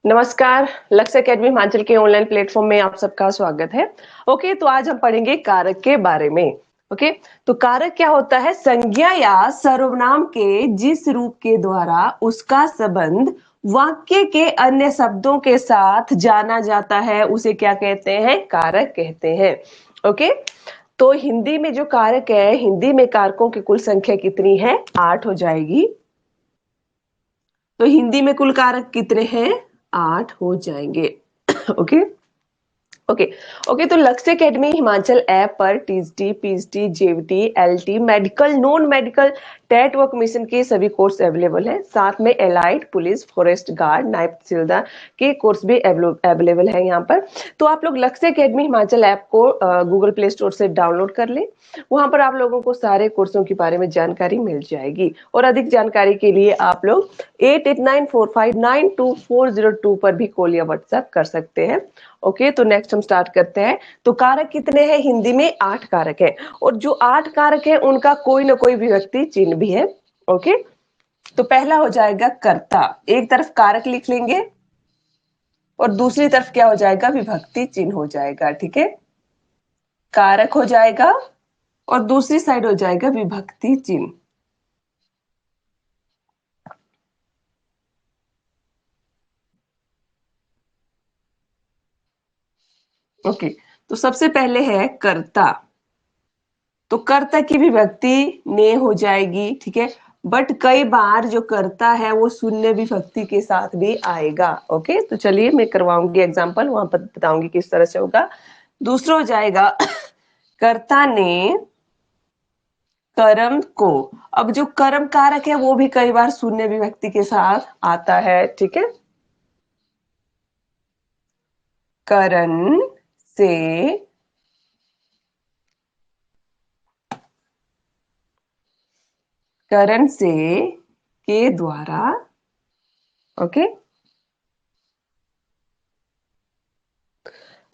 नमस्कार। लक्ष्य एकेडमी हिमाचल के ऑनलाइन प्लेटफॉर्म में आप सबका स्वागत है। ओके, तो आज हम पढ़ेंगे कारक के बारे में। ओके, तो कारक क्या होता है? संज्ञा या सर्वनाम के जिस रूप के द्वारा उसका संबंध वाक्य के अन्य शब्दों के साथ जाना जाता है उसे क्या कहते हैं? कारक कहते हैं। ओके, तो हिंदी में जो कारक है, हिंदी में कारकों की कुल संख्या कितनी है? 8 हो जाएगी। तो हिंदी में कुल कारक कितने हैं? 8 हो जाएंगे। ओके ओके ओके, तो लक्ष्य एकेडमी हिमाचल ऐप पर TGT, PGT, JVT, LT, medical, non medical, TET व कमीशन के सभी कोर्स अवेलेबल हैं। साथ में एलाइड, पुलिस, फॉरेस्ट गार्ड, नायब तहसीलदार के कोर्स भी अवेलेबल है यहाँ पर। तो आप लोग लक्ष्य एकेडमी हिमाचल ऐप को गूगल प्ले स्टोर से डाउनलोड कर लें। वहां पर आप लोगों को सारे कोर्सों के बारे में जानकारी मिल जाएगी और अधिक जानकारी के लिए आप लोग 8894592402 पर भी कॉल या व्हाट्सएप कर सकते हैं। ओके, तो नेक्स्ट हम स्टार्ट करते हैं। तो कारक कितने हैं? हिंदी में 8 कारक है और जो 8 कारक है उनका कोई ना कोई विभक्ति चिन्ह भी है। ओके, तो पहला हो जाएगा कर्ता। एक तरफ कारक लिख लेंगे और दूसरी तरफ क्या हो जाएगा? विभक्ति चिन्ह हो जाएगा। ठीक है, कारक हो जाएगा और दूसरी साइड हो जाएगा विभक्ति चिन्ह। ओके, तो सबसे पहले है कर्ता। तो कर्ता की विभक्ति ने हो जाएगी। ठीक है, बट कई बार जो कर्ता है वो शून्य विभक्ति के साथ भी आएगा। ओके, तो चलिए मैं करवाऊंगी एग्जांपल, वहां पर बताऊंगी किस तरह से होगा। दूसरा हो जाएगा कर्ता ने कर्म को। अब जो कर्म कारक है वो भी कई बार शून्य विभक्ति के साथ आता है। ठीक है, करण से, करण से के द्वारा। ओके,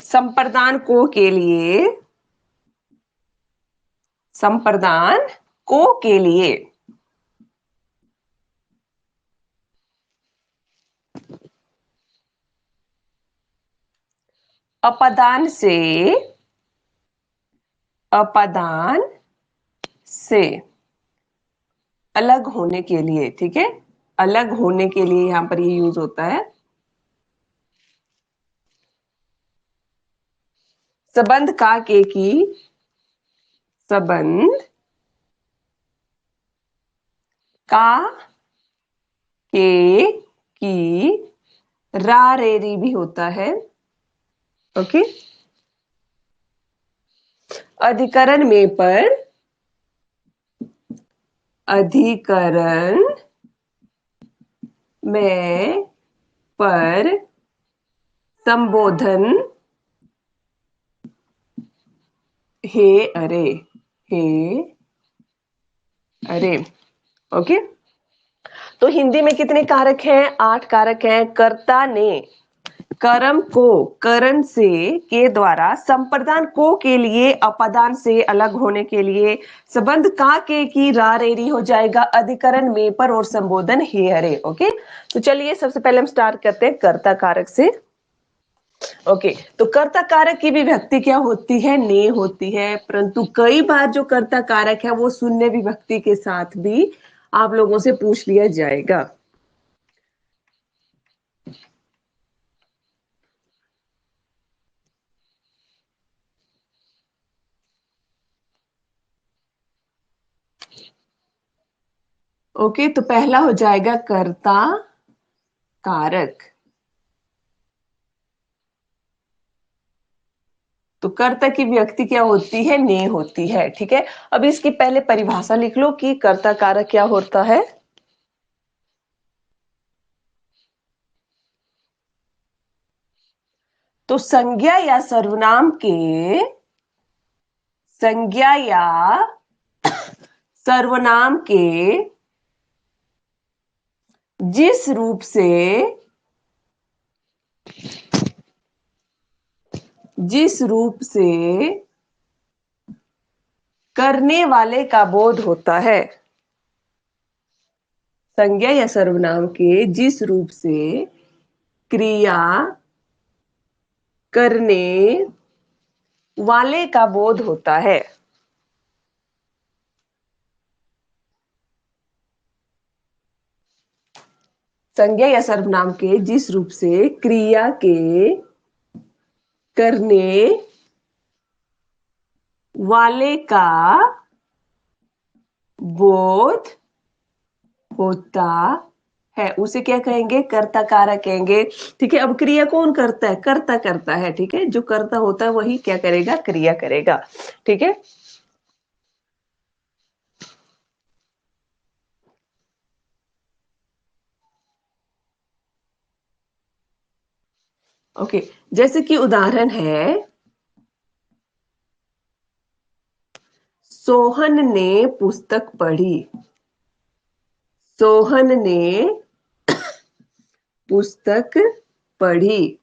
संप्रदान को के लिए, संप्रदान को के लिए, अपदान से, अपदान से अलग होने के लिए। ठीक है, अलग होने के लिए यहां पर ये यूज होता है। संबंध का के की, संबंध का के की, रा रे री भी होता है। ओके, अधिकरण में पर, अधिकरण में पर, संबोधन, हे अरे, हे अरे। ओके, तो हिंदी में कितने कारक हैं? 8 कारक हैं। कर्ता ने कर्म को करण से के द्वारा, संप्रदान को के लिए, अपदान से अलग होने के लिए, संबंध का के की, रा रेरी हो जाएगा, अधिकरण में पर और संबोधन हे हरे। ओके, तो चलिए सबसे पहले हम स्टार्ट करते हैं कर्ता कारक से। ओके, तो कर्ता कारक की विभक्ति क्या होती है? ने होती है, परंतु कई बार जो कर्ता कारक है वो शून्य विभक्ति के साथ भी आप लोगों से पूछ लिया जाएगा। ओके, तो पहला हो जाएगा कर्ता कारक। तो कर्ता की विभक्ति क्या होती है? ने होती है। ठीक है, अब इसकी पहले परिभाषा लिख लो कि कर्ता कारक क्या होता है। तो संज्ञा या सर्वनाम के, संज्ञा या सर्वनाम के जिस रूप से, जिस रूप से करने वाले का बोध होता है, संज्ञा या सर्वनाम के जिस रूप से क्रिया करने वाले का बोध होता है। संज्ञा या सर्वनाम के जिस रूप से क्रिया के करने वाले का बोध होता है उसे क्या कहेंगे? कर्ता कारक कहेंगे। ठीक है, अब क्रिया कौन करता है? कर्ता करता है। ठीक है, जो कर्ता होता है वही क्या करेगा? क्रिया करेगा। ठीक है, ओके। जैसे कि उदाहरण है, सोहन ने पुस्तक पढ़ी। सोहन ने पुस्तक पढ़ी।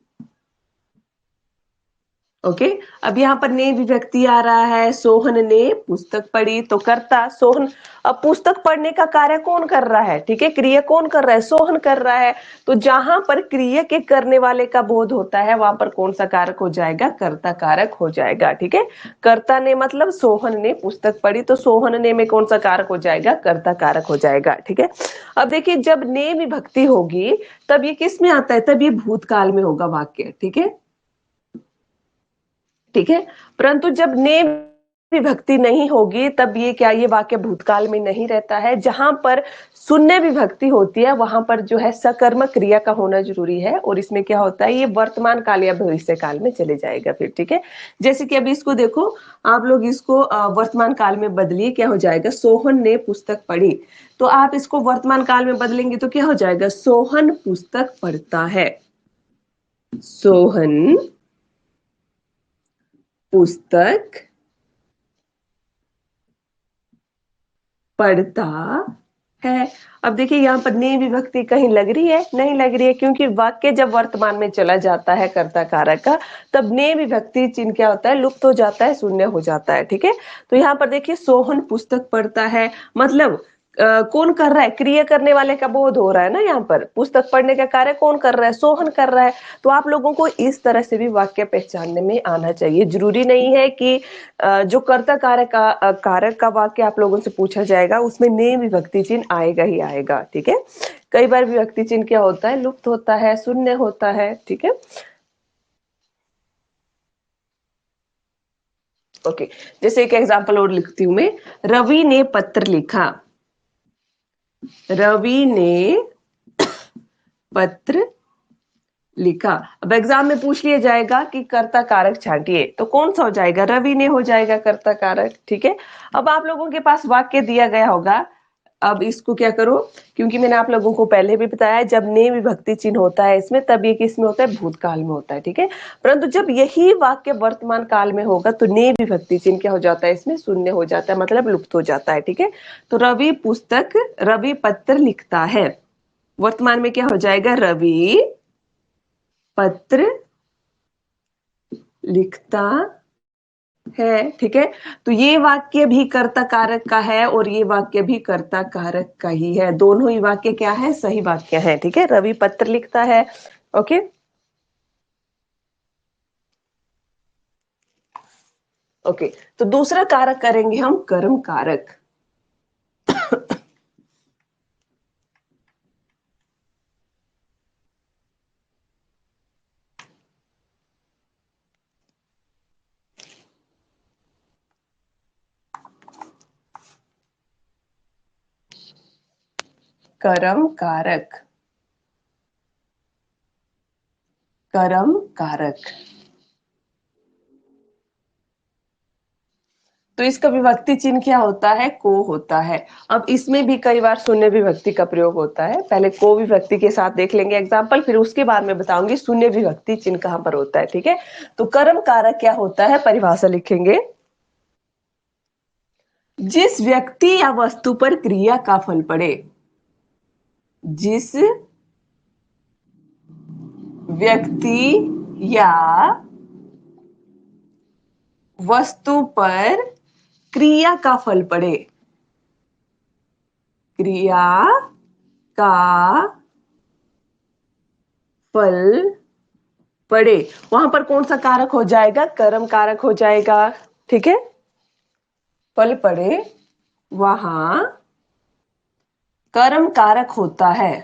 ओके, अब यहाँ पर ने विभक्ति आ रहा है। सोहन ने पुस्तक पढ़ी तो कर्ता सोहन। अब पुस्तक पढ़ने का कार्य कौन कर रहा है? ठीक है, क्रिया कौन कर रहा है? सोहन कर रहा है। तो जहां पर क्रिया के करने वाले का बोध होता है वहां पर कौन सा कारक हो जाएगा? कर्ता कारक हो जाएगा। ठीक है, कर्ता ने मतलब सोहन ने पुस्तक पढ़ी तो सोहन ने में कौन सा कारक हो जाएगा? कर्ता कारक हो जाएगा। ठीक है, अब देखिए जब ने विभक्ति होगी तब ये किस में आता है? तब ये भूतकाल में होगा वाक्य। ठीक है, ठीक है, परंतु जब ने विभक्ति नहीं होगी तब ये क्या? ये वाक्य भूतकाल में नहीं रहता है। जहां पर शून्य विभक्ति होती है वहां पर जो है सकर्मक क्रिया का होना जरूरी है और इसमें क्या होता है? ये वर्तमान काल या भविष्य काल में चले जाएगा फिर। ठीक है, जैसे कि अभी इसको देखो, आप लोग इसको वर्तमान काल में बदलिए, क्या हो जाएगा? सोहन ने पुस्तक पढ़ी। तो आप इसको वर्तमान काल में बदलेंगे तो क्या हो जाएगा? सोहन पुस्तक पढ़ता है। सोहन पुस्तक पढ़ता है। अब देखिए यहाँ पर ने विभक्ति कहीं लग रही है? नहीं लग रही है, क्योंकि वाक्य जब वर्तमान में चला जाता है कर्ता कारक का तब ने विभक्ति चिन्ह क्या होता है? लुप्त हो जाता है, शून्य हो जाता है। ठीक है, तो यहाँ पर देखिए सोहन पुस्तक पढ़ता है मतलब कौन कर रहा है? क्रिया करने वाले का बोध हो रहा है ना। यहाँ पर पुस्तक पढ़ने का कार्य कौन कर रहा है? सोहन कर रहा है। तो आप लोगों को इस तरह से भी वाक्य पहचानने में आना चाहिए। जरूरी नहीं है कि जो कर्ता कारक का वाक्य आप लोगों से पूछा जाएगा उसमें ने विभक्ति चिन्ह आएगा ही आएगा। ठीक है, कई बार विभक्ति चिन्ह क्या होता है? लुप्त होता है, शून्य होता है। ठीक है, ओके। जैसे एक एग्जांपल और लिखती हूं मैं, रवि ने पत्र लिखा। रवि ने पत्र लिखा। अब एग्जाम में पूछ लिया जाएगा कि कर्ता कारक छांटिए तो कौन सा हो जाएगा? रवि ने हो जाएगा कर्ता कारक। ठीक है, अब आप लोगों के पास वाक्य दिया गया होगा। अब इसको क्या करो, क्योंकि मैंने आप लोगों को पहले भी बताया जब ने विभक्ति चिन्ह होता है इसमें तब ये किस में होता है? भूतकाल में होता है। ठीक है, परंतु जब यही वाक्य वर्तमान काल में होगा तो ने विभक्ति चिन्ह क्या हो जाता है? इसमें शून्य हो जाता है, मतलब लुप्त हो जाता है। ठीक है, तो रवि पत्र लिखता है। वर्तमान में क्या हो जाएगा? रवि पत्र लिखता है। ठीक है, तो ये वाक्य भी कर्ता कारक का है और ये वाक्य भी कर्ता कारक का ही है। दोनों ही वाक्य क्या है? सही वाक्य है। ठीक है, रवि पत्र लिखता है। Okay, okay. तो दूसरा कारक करेंगे हम कर्म कारक। कर्म कारक, कर्म कारक। तो इसका विभक्ति चिन्ह क्या होता है? को होता है। अब इसमें भी कई बार शून्य विभक्ति का प्रयोग होता है। पहले को विभक्ति के साथ देख लेंगे एग्जाम्पल, फिर उसके बाद में बताऊंगी शून्य विभक्ति चिन्ह कहां पर होता है। ठीक है, तो कर्म कारक क्या होता है? परिभाषा लिखेंगे, जिस व्यक्ति या वस्तु पर क्रिया का फल पड़े। जिस व्यक्ति या वस्तु पर क्रिया का फल पड़े। क्रिया का फल पड़े, वहां पर कौन सा कारक हो जाएगा? कर्म कारक हो जाएगा। ठीक है, फल पड़े वहां कर्म कारक होता है।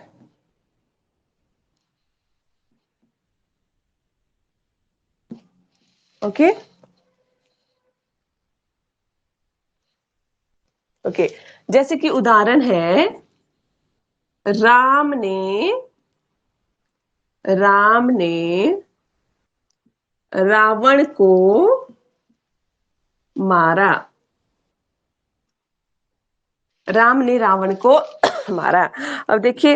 ओके ओके, जैसे कि उदाहरण है, राम ने राम ने रावण को मारा। राम ने रावण को मारा। अब देखिए,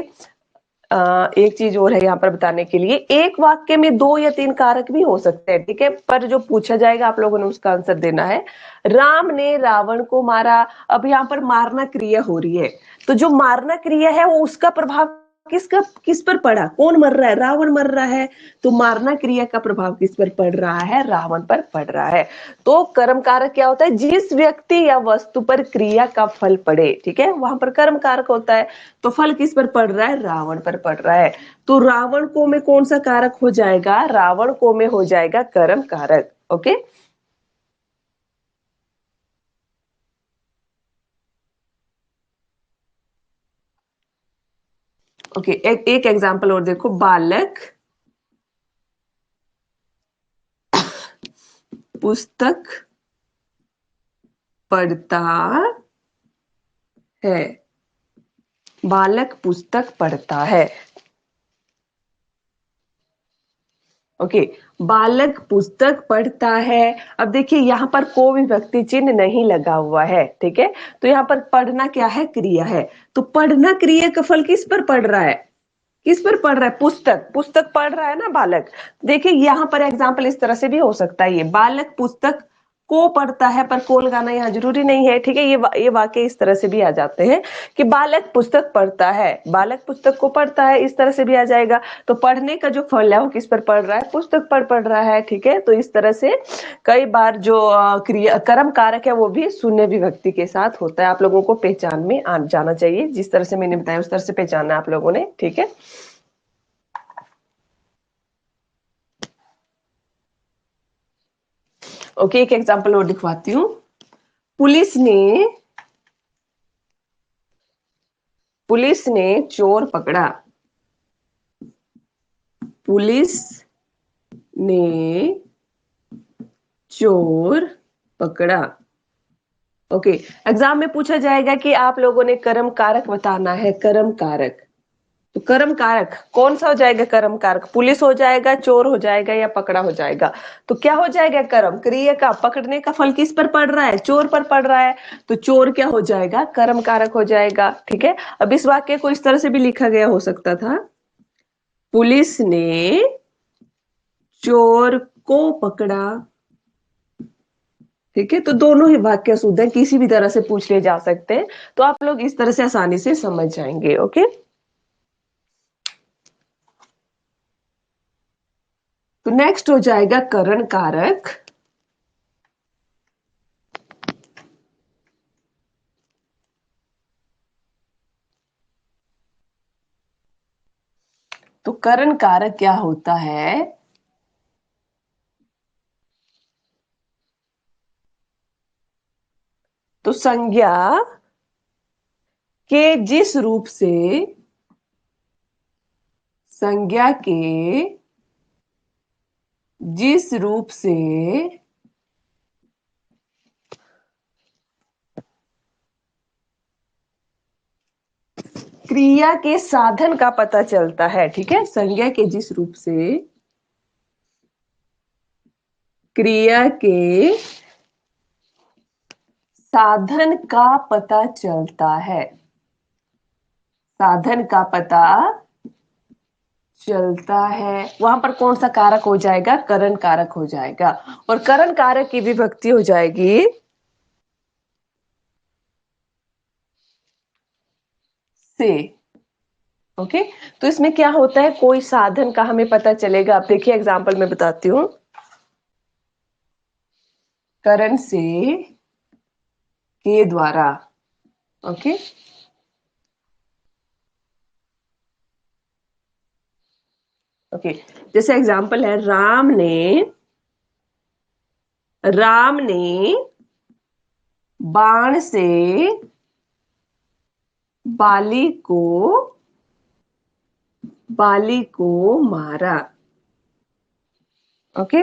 एक चीज और है यहाँ पर बताने के लिए, एक वाक्य में 2 या 3 कारक भी हो सकते हैं, ठीक है, पर जो पूछा जाएगा आप लोगों ने उसका आंसर देना है। राम ने रावण को मारा, अब यहाँ पर मारना क्रिया हो रही है, तो जो मारना क्रिया है वो उसका प्रभाव किस पर पड़ा? कौन मर रहा है? रावण मर रहा है। तो मारना क्रिया का प्रभाव किस पर पड़ रहा है? रावण पर पड़ रहा है। तो कर्म कारक क्या होता है? जिस व्यक्ति या वस्तु पर क्रिया का फल पड़े, ठीक है, वहां पर कर्म कारक होता है। तो फल किस पर पड़ रहा है? रावण पर पड़ रहा है। तो रावण को में कौन सा कारक हो जाएगा? रावण को में हो जाएगा कर्म कारक। ओके ओके, एक एग्जांपल और देखो, बालक पुस्तक पढ़ता है। बालक पुस्तक पढ़ता है। ओके, बालक पुस्तक पढ़ता है। अब देखिए यहाँ पर कोई विभक्ति चिन्ह नहीं लगा हुआ है, ठीक है, तो यहाँ पर पढ़ना क्या है? क्रिया है। तो पढ़ना क्रिया का फल किस पर पड़ रहा है? किस पर पढ़ रहा है? पुस्तक, पुस्तक पढ़ रहा है ना बालक। देखिए यहाँ पर एग्जाम्पल इस तरह से भी हो सकता है, ये बालक पुस्तक को पढ़ता है, पर को लगाना यहाँ जरूरी नहीं है, ठीक है, ये वाक्य इस तरह से भी आ जाते हैं कि बालक पुस्तक पढ़ता है, बालक पुस्तक को पढ़ता है, इस तरह से भी आ जाएगा। तो पढ़ने का जो फल है वो किस पर पड़ रहा है? पुस्तक पर पड़ रहा है, ठीक है। तो इस तरह से कई बार जो क्रिया कर्म कारक है वो भी शून्य विभक्ति के साथ होता है। आप लोगों को पहचान में आ जाना चाहिए, जिस तरह से मैंने बताया उस तरह से पहचानना आप लोगों ने, ठीक है। ओके, एक एग्जांपल और दिखवाती हूँ। पुलिस ने पुलिस ने चोर पकड़ा। पुलिस ने चोर पकड़ा। ओके, एग्जाम में पूछा जाएगा कि आप लोगों ने कर्म कारक बताना है, कर्म कारक। तो कर्म कारक कौन सा हो जाएगा? कर्म कारक पुलिस हो जाएगा, चोर हो जाएगा, या पकड़ा हो जाएगा? तो क्या हो जाएगा? कर्म क्रिया का पकड़ने का फल किस पर पड़ रहा है? चोर पर पड़ रहा है। तो चोर क्या हो जाएगा? कर्म कारक हो जाएगा, ठीक है। अब इस वाक्य को इस तरह से भी लिखा गया हो सकता था, पुलिस ने चोर को पकड़ा, ठीक है। तो दोनों ही वाक्य शुद्ध है, किसी भी तरह से पूछ लिए जा सकते हैं, तो आप लोग इस तरह से आसानी से समझ जाएंगे। ओके, तो नेक्स्ट हो जाएगा करण कारक। तो करण कारक क्या होता है? तो संज्ञा के जिस रूप से संज्ञा के जिस रूप से क्रिया के साधन का पता चलता है, ठीक है, संज्ञा के जिस रूप से क्रिया के साधन का पता चलता है, साधन का पता चलता है, वहां पर कौन सा कारक हो जाएगा? करण कारक हो जाएगा। और करण कारक की विभक्ति हो जाएगी से। ओके, तो इसमें क्या होता है? कोई साधन का हमें पता चलेगा। आप देखिए एग्जांपल में बताती हूँ, करण से के द्वारा। ओके, ओके, जैसे एग्जाम्पल है, राम ने बाण से बाली को मारा। ओके,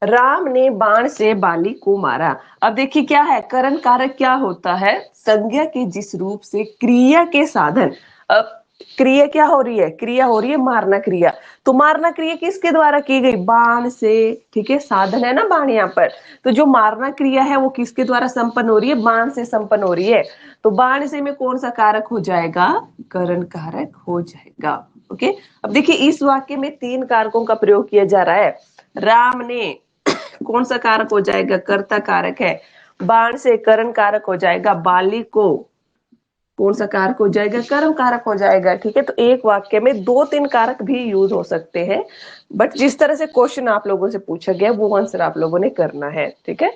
राम ने बाण से बाली को मारा। अब देखिए क्या है, करण कारक क्या होता है, संज्ञा के जिस रूप से क्रिया के साधन। अब क्रिया क्या हो रही है, क्रिया हो रही है मारना क्रिया। तो मारना क्रिया किसके द्वारा की गई, बाण से। ठीक है, साधन है ना बाण यहाँ पर। तो जो मारना क्रिया है वो किसके द्वारा संपन्न हो रही है, बाण से संपन्न हो रही है। तो बाण से में कौन सा कारक हो जाएगा, करण कारक हो जाएगा। ओके, अब देखिए इस वाक्य में 3 कारकों का प्रयोग किया जा रहा है। राम ने कौन सा कारक हो जाएगा, कर्ता कारक है। बाण से करण कारक हो जाएगा। बाली को कौन सा कारक हो जाएगा, कर्म कारक हो जाएगा। ठीक है, तो एक वाक्य में 2-3 कारक भी यूज हो सकते हैं, बट जिस तरह से क्वेश्चन आप लोगों से पूछा गया वो आंसर आप लोगों ने करना है। ठीक है,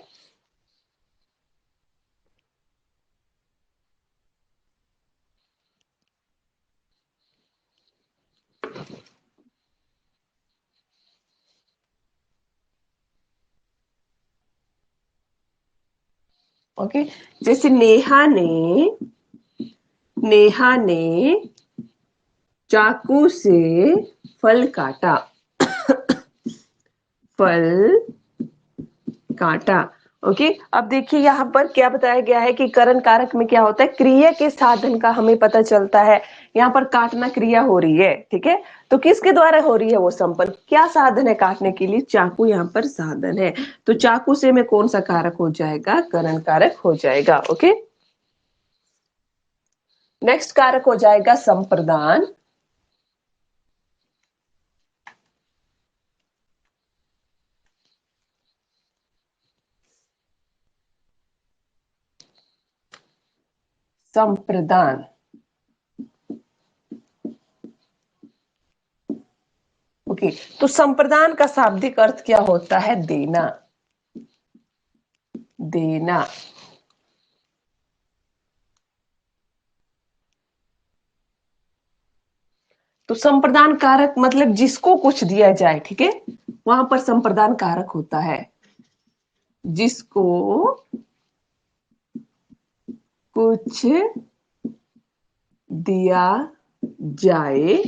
ओके, जैसे नेहा ने चाकू से फल काटा, फल काटा। ओके, अब देखिए यहाँ पर क्या बताया गया है कि करण कारक में क्या होता है, क्रिया के साधन का हमें पता चलता है। यहाँ पर काटना क्रिया हो रही है। ठीक है, तो किसके द्वारा हो रही है वो संपन्न, क्या साधन है काटने के लिए, चाकू यहाँ पर साधन है। तो चाकू से में कौन सा कारक हो जाएगा, करण कारक हो जाएगा। ओके, नेक्स्ट कारक हो जाएगा संप्रदान। संप्रदान, ओके, तो संप्रदान का शाब्दिक अर्थ क्या होता है, देना, देना। तो संप्रदान कारक मतलब जिसको कुछ दिया जाए। ठीक है, वहां पर संप्रदान कारक होता है, जिसको कुछ दिया जाए।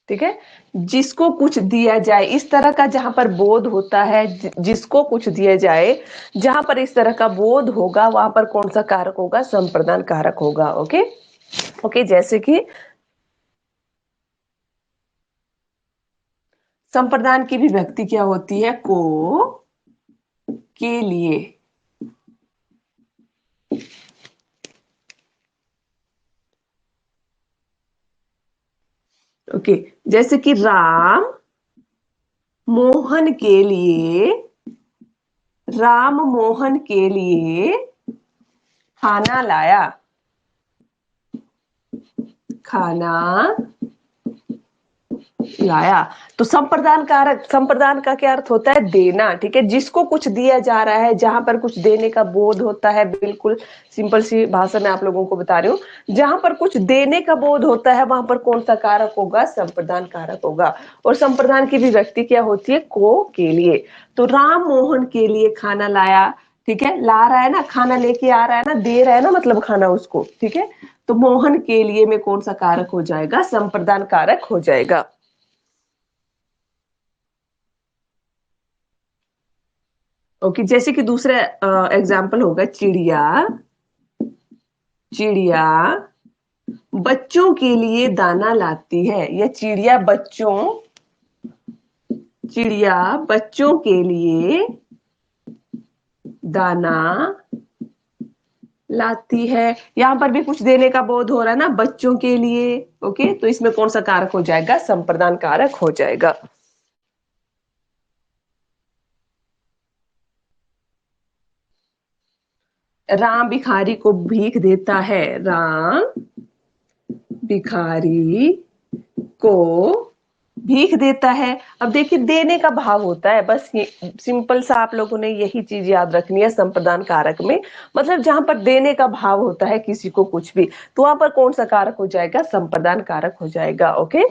ठीक है, जिसको कुछ दिया जाए, इस तरह का जहां पर बोध होता है, जिसको कुछ दिया जाए, जहां पर इस तरह का बोध होगा वहां पर कौन सा कारक होगा, संप्रदान कारक होगा। ओके, ओके, जैसे कि संप्रदान की विभक्ति क्या होती है, को, के लिए। ओके, जैसे कि राम मोहन के लिए, राम मोहन के लिए खाना लाया, खाना लाया। तो संप्रदान कारक, संप्रदान का क्या अर्थ होता है, देना। ठीक है, जिसको कुछ दिया जा रहा है, जहां पर कुछ देने का बोध होता है, बिल्कुल सिंपल सी भाषा में आप लोगों को बता रही हूँ, जहां पर कुछ देने का बोध होता है वहां पर कौन सा कारक होगा, संप्रदान कारक होगा। और संप्रदान की विभक्ति क्या होती है, को, के लिए। तो राम मोहन के लिए खाना लाया। ठीक है, ला रहा है ना, खाना लेके आ रहा है ना, दे रहा है ना, मतलब खाना उसको। ठीक है, तो मोहन के लिए में कौन सा कारक हो जाएगा, संप्रदान कारक हो जाएगा। ओके, जैसे कि दूसरा एग्जाम्पल होगा, चिड़िया, चिड़िया बच्चों के लिए दाना लाती है, या चिड़िया बच्चों के लिए दाना लाती है। यहां पर भी कुछ देने का बोध हो रहा है ना, बच्चों के लिए। ओके, तो इसमें कौन सा कारक हो जाएगा, संप्रदान कारक हो जाएगा। राम भिखारी को भीख देता है, राम भिखारी को भीख देता है। अब देखिए देने का भाव होता है, बस ये सिंपल सा आप लोगों ने यही चीज याद रखनी है संप्रदान कारक में। मतलब जहां पर देने का भाव होता है किसी को कुछ भी, तो वहां पर कौन सा कारक हो जाएगा, संप्रदान कारक हो जाएगा। Okay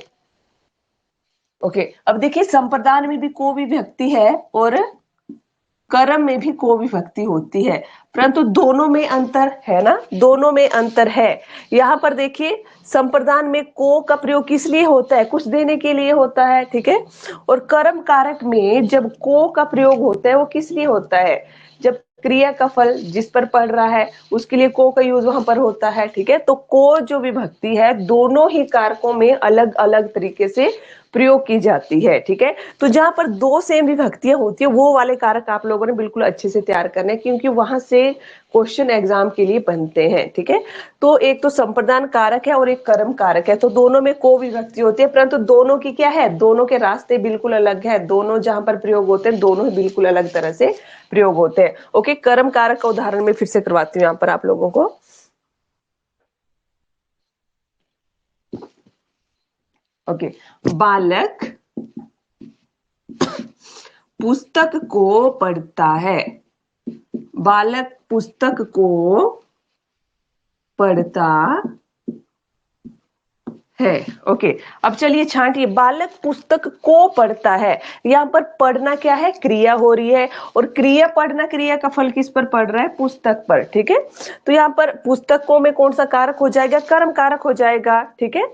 okay. अब देखिए संप्रदान में भी को विभक्ति है और कर्म में भी को विभक्ति होती है, परंतु दोनों में अंतर है ना, दोनों में अंतर है। यहाँ पर देखिए संप्रदान में को का प्रयोग किस लिए होता है, कुछ देने के लिए होता है, ठीक है। और कर्म कारक में जब को का प्रयोग होता है वो किस लिए होता है, जब क्रिया का फल जिस पर पड़ रहा है उसके लिए को का यूज वहां पर होता है, ठीक है। तो को जो विभक्ति है दोनों ही कारकों में अलग अलग तरीके से प्रयोग की जाती है, ठीक है। तो जहां पर दो सेम विभक्तियां होती है वो वाले कारक आप लोगों ने बिल्कुल अच्छे से तैयार करने हैं, क्योंकि वहां से क्वेश्चन एग्जाम के लिए बनते हैं, ठीक है। तो एक तो संप्रदान कारक है और एक कर्म कारक है, तो दोनों में को विभक्ति होती है, परंतु दोनों की क्या है, दोनों के रास्ते बिल्कुल अलग है, दोनों जहां पर प्रयोग होते हैं दोनों ही बिल्कुल अलग तरह से प्रयोग होते हैं। ओके, कर्म कारक का उदाहरण मैं फिर से करवाती हूँ यहाँ पर आप लोगों को। ओके, बालक पुस्तक को पढ़ता है, बालक पुस्तक को पढ़ता है। ओके, अब चलिए छांटिए, बालक पुस्तक को पढ़ता है, यहाँ पर पढ़ना क्या है, क्रिया हो रही है, और क्रिया पढ़ना, क्रिया का फल किस पर पड़ रहा है, पुस्तक पर, ठीक है। तो यहाँ पर पुस्तकों में कौन सा कारक हो जाएगा, कर्म कारक हो जाएगा, ठीक है।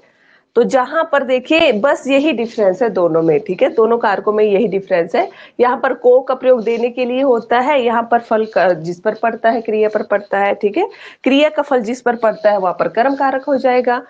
तो जहां पर देखिए बस यही डिफरेंस है दोनों में, ठीक है, दोनों कारकों में यही डिफरेंस है। यहाँ पर को का प्रयोग देने के लिए होता है, यहाँ पर फल जिस पर पड़ता है क्रिया पर पड़ता है, ठीक है। क्रिया का फल जिस पर पड़ता है वहां पर कर्म कारक हो जाएगा।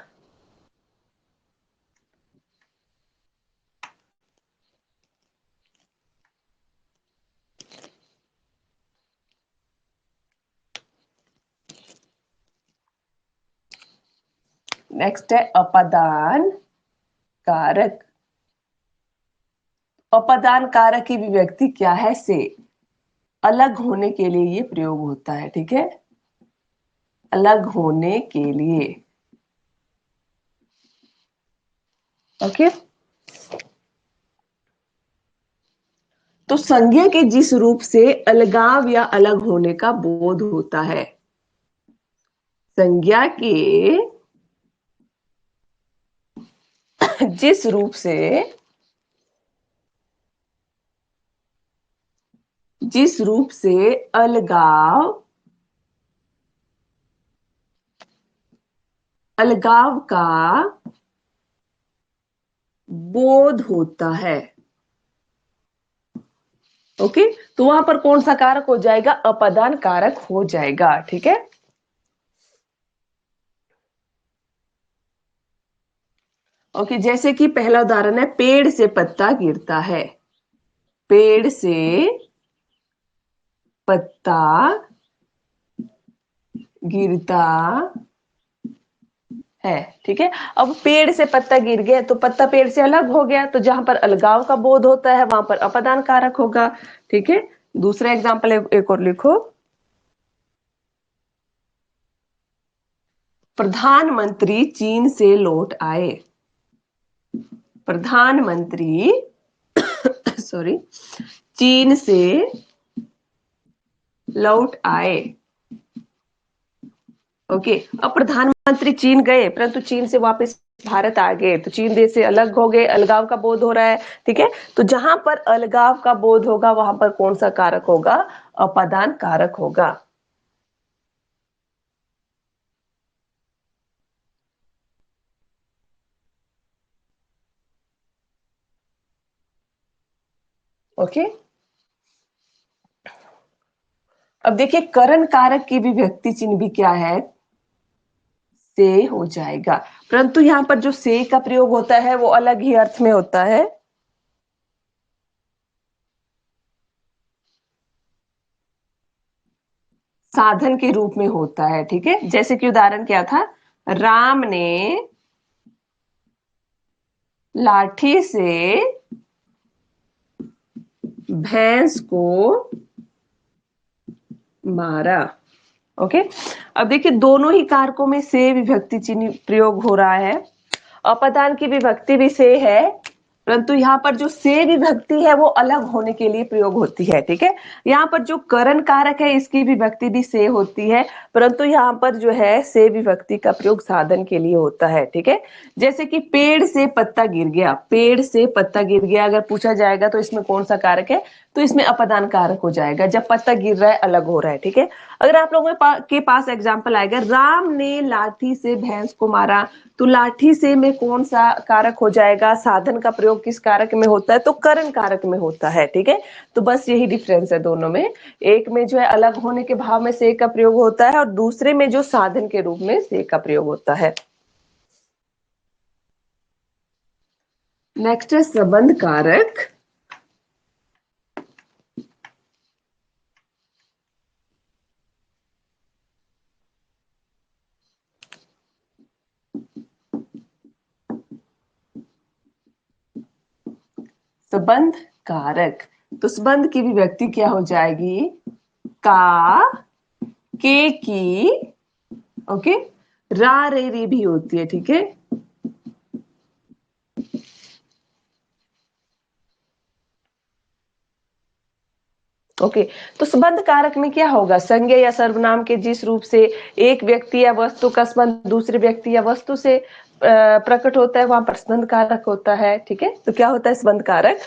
नेक्स्ट है अपादान कारक। अपादान कारक की विभक्ति क्या है, से, अलग होने के लिए ये प्रयोग होता है, ठीक है, अलग होने के लिए। ओके, तो संज्ञा के जिस रूप से अलगाव या अलग होने का बोध होता है, संज्ञा के जिस रूप से, जिस रूप से अलगाव, अलगाव का बोध होता है। ओके, तो वहां पर कौन सा कारक हो जाएगा, अपादान कारक हो जाएगा, ठीक है। ओके, जैसे कि पहला उदाहरण है, पेड़ से पत्ता गिरता है, पेड़ से पत्ता गिरता है, ठीक है। अब पेड़ से पत्ता गिर गया तो पत्ता पेड़ से अलग हो गया, तो जहां पर अलगाव का बोध होता है वहां पर अपादान कारक होगा, ठीक है। दूसरा एग्जांपल एक और लिखो, प्रधानमंत्री चीन से लौट आए, प्रधानमंत्री सॉरी चीन से लौट आए। ओके, अब प्रधानमंत्री चीन गए परंतु चीन से वापस भारत आ गए, तो चीन देश से अलग हो गए, अलगाव का बोध हो रहा है, ठीक है। तो जहां पर अलगाव का बोध होगा वहां पर कौन सा कारक होगा, अपादान कारक होगा। ओके, अब देखिए करण कारक की भी व्यक्ति चिन्ह भी क्या है, से हो जाएगा, परंतु यहाँ पर जो से का प्रयोग होता है वो अलग ही अर्थ में होता है। साधन के रूप में होता है, ठीक है। जैसे कि उदाहरण क्या था, राम ने लाठी से भैंस को मारा। ओके, अब देखिए दोनों ही कारकों में से विभक्ति चिन्ह प्रयोग हो रहा है, अपादान की विभक्ति भी से है परंतु यहाँ पर जो से विभक्ति है वो अलग होने के लिए प्रयोग होती है, ठीक है। यहाँ पर जो करण कारक है इसकी विभक्ति भी से होती है, परंतु यहाँ पर जो है से विभक्ति का प्रयोग साधन के लिए होता है, ठीक है। जैसे कि पेड़ से पत्ता गिर गया, पेड़ से पत्ता गिर गया अगर पूछा जाएगा तो इसमें कौन सा कारक है, तो इसमें अपदान कारक हो जाएगा। जब पत्ता गिर रहा है अलग हो रहा है, ठीक है। अगर आप लोगों के पास एग्जाम्पल आएगा, राम ने लाठी से भैंस को मारा, तो लाठी से में कौन सा कारक हो जाएगा, साधन का प्रयोग किस कारक में होता है, तो करण कारक में होता है, ठीक है। तो बस यही डिफरेंस है दोनों में, एक में जो है अलग होने के भाव में से का प्रयोग होता है और दूसरे में जो साधन के रूप में से का प्रयोग होता है। नेक्स्ट है संबंध कारक। संबंध कारक, तो संबंध की विभक्ति क्या हो जाएगी, का, के की, ओके, रा रे री भी होती है, ठीक है। ओके, तो संबंध कारक में क्या होगा, संज्ञा या सर्वनाम के जिस रूप से एक व्यक्ति या वस्तु का संबंध दूसरे व्यक्ति या वस्तु से प्रकट होता है वहां पर संबंध कारक होता है, ठीक है। तो क्या होता है संबंध कारक,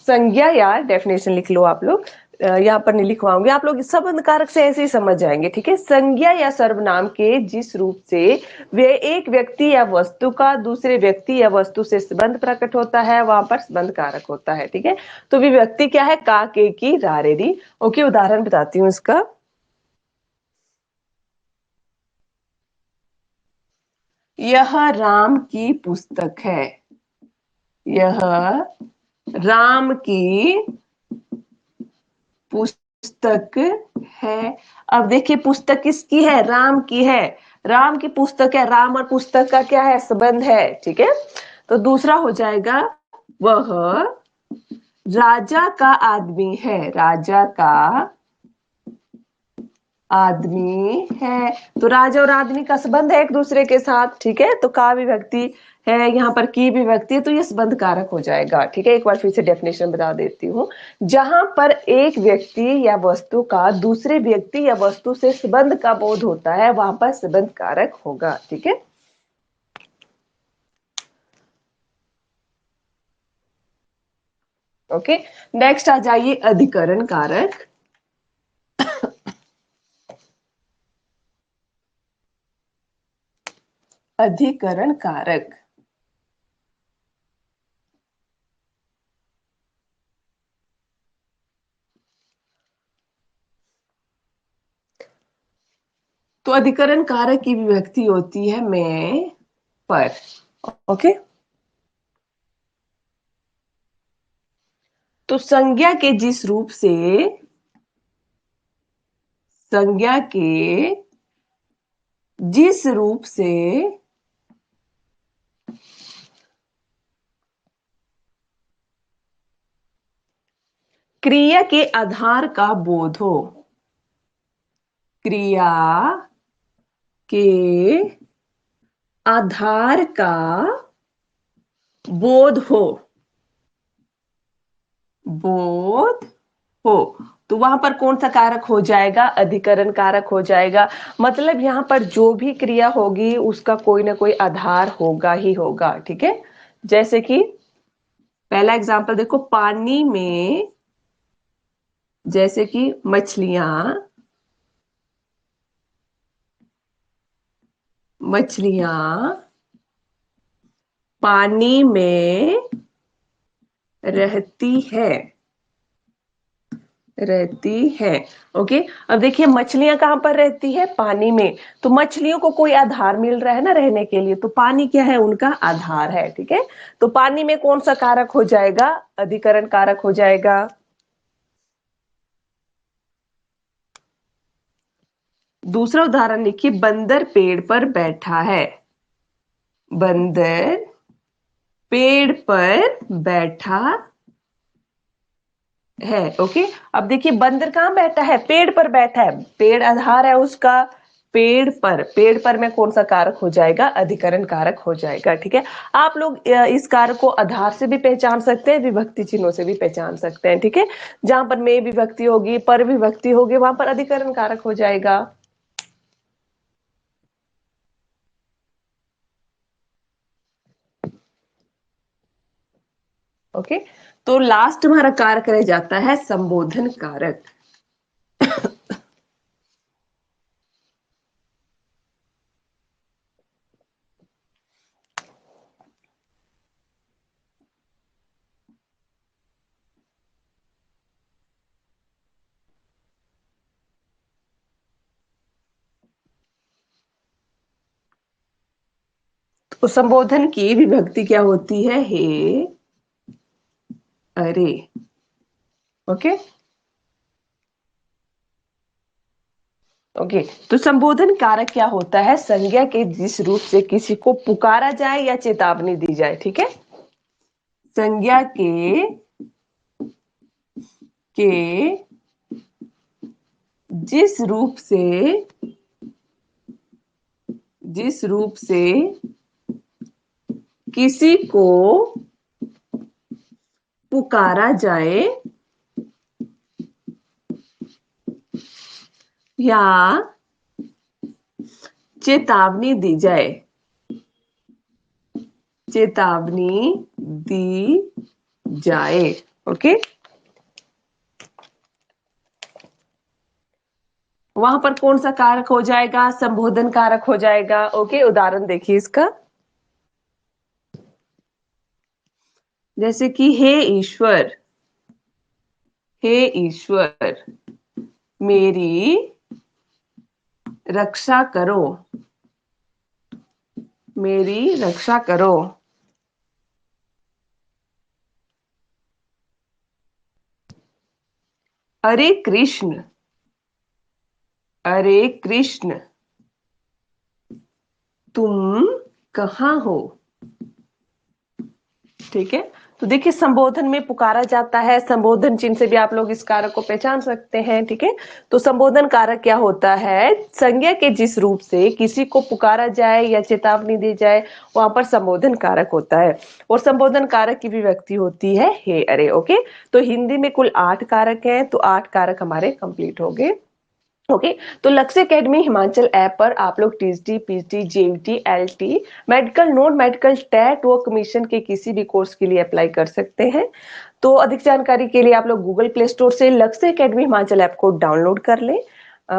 संज्ञा या डेफिनेशन लिख लो आप लोग, यहाँ पर नहीं लिखवाऊंगे, आप लोग संबंध कारक से ऐसे ही समझ जाएंगे, ठीक है। संज्ञा या सर्वनाम के जिस रूप से वे एक व्यक्ति या वस्तु का दूसरे व्यक्ति या वस्तु से संबंध प्रकट होता है वहां पर संबंध कारक होता है, ठीक है। तो विभक्ति क्या है, का, के की, रा रे री। ओके, उदाहरण बताती हूँ इसका। यह राम की पुस्तक है, यह राम की पुस्तक है। अब देखिए पुस्तक किसकी है, राम की है, राम की पुस्तक है, राम और पुस्तक का क्या है, संबंध है, ठीक है। तो दूसरा हो जाएगा, वह राजा का आदमी है, राजा का आदमी है, तो राजा और आदमी का संबंध है एक दूसरे के साथ, ठीक है। तो का विभक्ति है, यहाँ पर की विभक्ति है, तो ये संबंध कारक हो जाएगा, ठीक है। एक बार फिर से डेफिनेशन बता देती हूँ, जहां पर एक व्यक्ति या वस्तु का दूसरे व्यक्ति या वस्तु से संबंध का बोध होता है वहां पर संबंध कारक होगा, ठीक है। ओके, नेक्स्ट आ जाइए अधिकरण कारक। अधिकरण कारक, तो अधिकरण कारक की विभक्ति होती है में पर, ओके। तो संज्ञा के जिस रूप से, संज्ञा के जिस रूप से क्रिया के आधार का बोध हो, क्रिया के आधार का बोध हो, बोध हो, तो वहां पर कौन सा कारक हो जाएगा, अधिकरण कारक हो जाएगा। मतलब यहां पर जो भी क्रिया होगी उसका कोई ना कोई आधार होगा ही होगा, ठीक है। जैसे कि पहला एग्जांपल देखो, पानी में जैसे कि मछलियां, मछलियां पानी में रहती है, रहती है, ओके। अब देखिए मछलियां कहां पर रहती है, पानी में, तो मछलियों को कोई आधार मिल रहा है ना रहने के लिए, तो पानी क्या है, उनका आधार है, ठीक है। तो पानी में कौन सा कारक हो जाएगा, अधिकरण कारक हो जाएगा। दूसरा उदाहरण लिखिए, बंदर पेड़ पर बैठा है, बंदर पेड़ पर बैठा है, ओके। अब देखिए बंदर कहां बैठा है, पेड़ पर बैठा है, पेड़ आधार है उसका, पेड़ पर में कौन सा कारक हो जाएगा? अधिकरण कारक हो जाएगा। ठीक है, आप लोग इस कारक को आधार से भी पहचान सकते हैं, विभक्ति चिन्हों से भी पहचान सकते हैं। ठीक है, जहां पर में विभक्ति होगी, पर विभक्ति होगी, वहां पर अधिकरण कारक हो जाएगा। ओके, तो लास्ट हमारा कारक रह जाता है संबोधन कारक। तो संबोधन की विभक्ति क्या होती है? हे, अरे। ओके ओके, तो संबोधन कारक क्या होता है? संज्ञा के जिस रूप से किसी को पुकारा जाए या चेतावनी दी जाए। ठीक है, संज्ञा के जिस रूप से किसी को पुकारा जाए या चेतावनी दी जाए, ओके। वहां पर कौन सा कारक हो जाएगा? संबोधन कारक हो जाएगा। ओके, उदाहरण देखिए इसका, जैसे कि हे ईश्वर मेरी रक्षा करो, मेरी रक्षा करो। अरे कृष्ण, अरे कृष्ण तुम कहाँ हो? ठीक है, तो देखिए संबोधन में पुकारा जाता है, संबोधन चिन्ह से भी आप लोग इस कारक को पहचान सकते हैं। ठीक है, तो संबोधन कारक क्या होता है? संज्ञा के जिस रूप से किसी को पुकारा जाए या चेतावनी दी जाए, वहां पर संबोधन कारक होता है। और संबोधन कारक की विभक्ति होती है हे, अरे। ओके, तो हिंदी में कुल 8 कारक हैं, तो 8 कारक हमारे कंप्लीट हो गए। ओके, तो लक्ष्य एकेडमी हिमाचल ऐप पर आप लोग TGT, PGT, JET, LT, medical, non medical, TET व कमीशन के किसी भी कोर्स के लिए अप्लाई कर सकते हैं। तो अधिक जानकारी के लिए आप लोग गूगल प्ले स्टोर से लक्ष्य एकेडमी हिमाचल ऐप को डाउनलोड कर लें।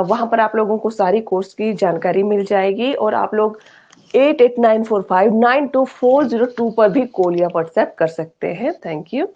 वहां पर आप लोगों को सारी कोर्स की जानकारी मिल जाएगी और आप लोग 8894592402 पर भी कॉल या व्हाट्सएप कर सकते हैं। Thank you.